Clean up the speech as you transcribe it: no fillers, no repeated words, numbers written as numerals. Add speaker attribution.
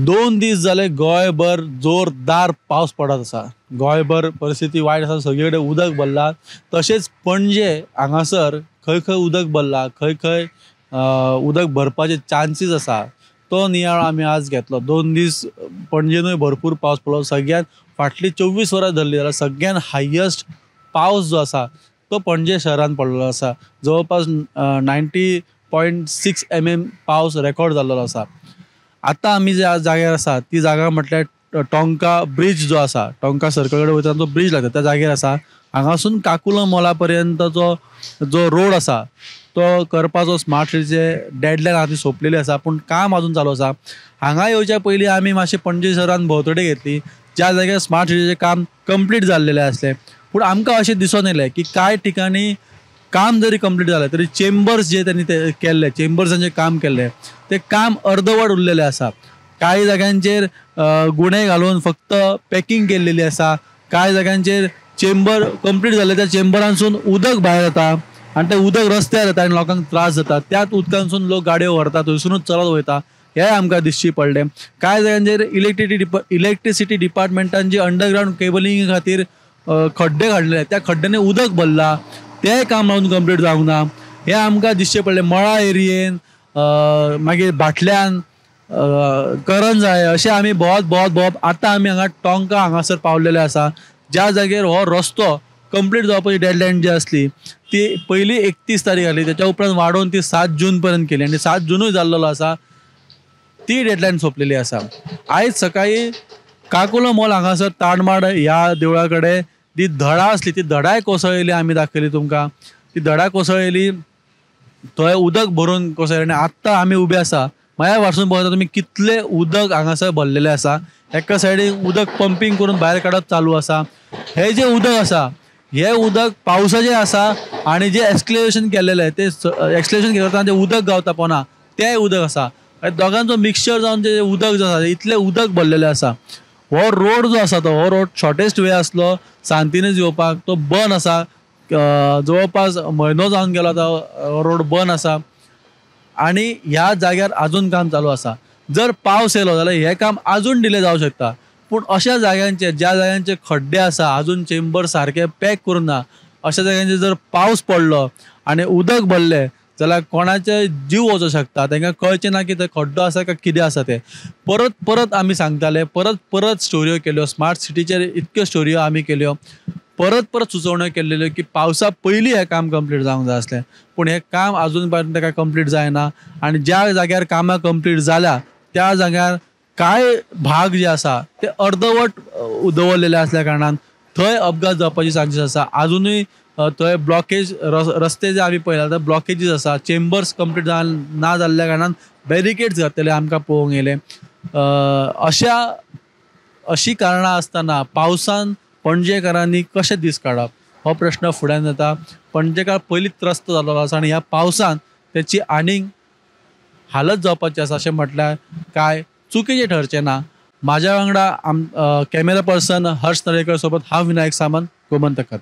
Speaker 1: 2 दीस जाले गोंयभर जोरदार पावस पडत आसा. गोंयभर परिस्थिती वायट आसा, सगळीकडे उदक भरला. तशेंच पणजे हांगासर खंय खंय उदक भरला, खंय खंय उदक भरपाचे चान्सीस आसा तो नियाळ आमी आज घेतलो. 2 दीस पणजेनूय भरपूर पावस पडलो. सगळ्यात फाटली 24 वरां धरली जाल्यार सगळ्यात हायस्ट पावस जो आसा तो पणजे शहरान पडलेलो आसा. जवळपास 90.6 mm पावस रेकॉर्ड जाल्लो आसा. आतां आमी ज्या जाग्यार आसा ती जागा म्हटल्यार टोंका ब्रिज जो आसा, टोंका सर्कल कडेन वयतना जो ब्रिज लागता त्या जाग्यार आसा. हांगासून काकुलो मॉला पर्यंतचो जो रोड आसा तो करपाचो स्मार्ट सिटीचे डेडलायन आहा ती सोंपलेली आसा, पूण काम अजून चालू आसा. हांगा येवच्या पयलीं आमी मातशें पणजे शहरान भोंवतणी घेतली, ज्या जाग्यार स्मार्ट सिटीचें काम कंप्लीट जाल्लेलें आसलें. पूण आमकां अशें दिसून येयलें की कांय ठिकाणी काम जरी कंप्लीट जालें तरी चेंबर्स जे त्यांनी ते केल्ले, चेंबर्सांचें काम केल्लें ते काम अर्दवट उरलेलें आसा. कांय जाग्यांचेर गुणे घालून फक्त पॅकिंग केल्लेली आसा. कांय जाग्यांचेर चेंबर कंप्लीट जाले त्या चेंबरांसून उदक भायर येता आनी तें उदक रस्त्यार येता आनी लोकांक त्रास जाता. त्याच उदकांसून लोक गाडयो व्हरता, थंयसुनूच चलत वयता, हें आमकां दिश्टी पडलें. कांय जाग्यांचेर इलेक्ट्रिसिटी डिपार्टमेंटान जी अंडरग्रावंड केबलिंगे खातीर खड्डे काडले त्या खड्ड्यांनी उदक भरला, तें काम अजून कंप्लीट जावंक ना, हें आमकां दिश्टी पडलें. मळा एरियेन मागीर भाटल्यान करंजाय अशें आमी भोंवत आतां आमी हांगा टोंका हांगासर पावलेले आसा, ज्या जाग्यार हो रस्तो कंप्लीट जावपाची डेडलायन जी आसली ती पयली 31 तारीख आसली, त्याच्या उपरांत वाडोवन ती 7 जून पर्यंत केली आनी 7 जूनूय जाल्लो आसा. ती डेडलायन सोंपलेली आसा. आयज सकाळी काकुलो मॉल हांगासर ताडमाड ह्या देवळा कडेन ती धडा आसली, ती धडाय कोसळ्ळेली, आमी दाखयली तुमकां. ती धडा कोसळ्ळेली, थंय उदक भरून कोसळ्ळें आनी आत्तां आमी उबे आसा. म्हळ्यार वाटसून पळयता तुमी कितले उदक हांगासर भरलेलें आसा. एका सायडीक उदक पंपींग करून भायर काडप चालू आसा. हे जे उदक आसा हे उदक पावसाचें आसा आनी जे एक्सक्लेवेशन केल्लेलें ते एक्सक्लेवेशन करतना जें उदक गावता पोना तें उदक आसा. दोगांचो मिक्सचर जावन जे उदक जो आसा इतलें उदक भरलेलें आसा. हो रोड जो आसा हो रोड शॉर्टेस्ट वे आसलो सांतिनेज येवपाक, तो बंद आसा. जवळपास म्हयनो जावन गेलो तो रोड बंद आसा आनी ह्या जाग्यार आजून काम चालू आसा. जर पावस येयलो जाल्यार हें काम आजून डिले जावं शकता. पूण अशा जाग्यांचेर ज्या जाग्यांचे खड्डे आसा, आजून चेंबर सारके पॅक करून ना, अशा जाग्यांचेर जर पावस पडलो आनी उदक भरलें जाल्यार कोणाचे जीव वचूं शकता. तांकां कळचें ना की थंय खड्डो आसा काय कितें आसा तें. परत परत आमी सांगताले, परत स्टोऱ्यो केल्यो, स्मार्ट सिटीचेर इतक्यो स्टोऱ्यो आमी केल्यो, परत सुचोवण्यो केल्ल्यो की पावसा पयलीं हें काम कंप्लीट जावंक जाय आसलें. पूण हें काम आजून पर्यंत काय कंप्लीट जायना आनी ज्या जाग्यार कामां कंप्लीट जाल्या त्या जाग्यार कांय भाग जे आसा ते अर्दवट दवरलेले आसल्या कारणान थंय अपघात जावपाची चान्सीस आसा. आजुनूय थंय ब्लॉकेज, रस्ते जे आमी पळयला ते ब्लॉकेजीस आसा. चेंबर्स कंप्लीट ना जाल्ल्या कारणान बॅरिकेड्स घातलेले आमकां पळोवंक येयले. अशी कारणां आसतना पावसान पणजेकारांनी कशें दीस काडप हो प्रश्न फुड्यान येता. पणजेकार पयलींच त्रस्त जाल्लो आसा आनी ह्या पावसान तेची आनीक हालत जावपाची आसा अशें म्हटल्यार काय चुकीचें ठरचें ना. म्हाज्या वांगडा कॅमेरा पर्सन हर्ष नरेकर सोबत हांव विनायक सामंत, गोमंतक.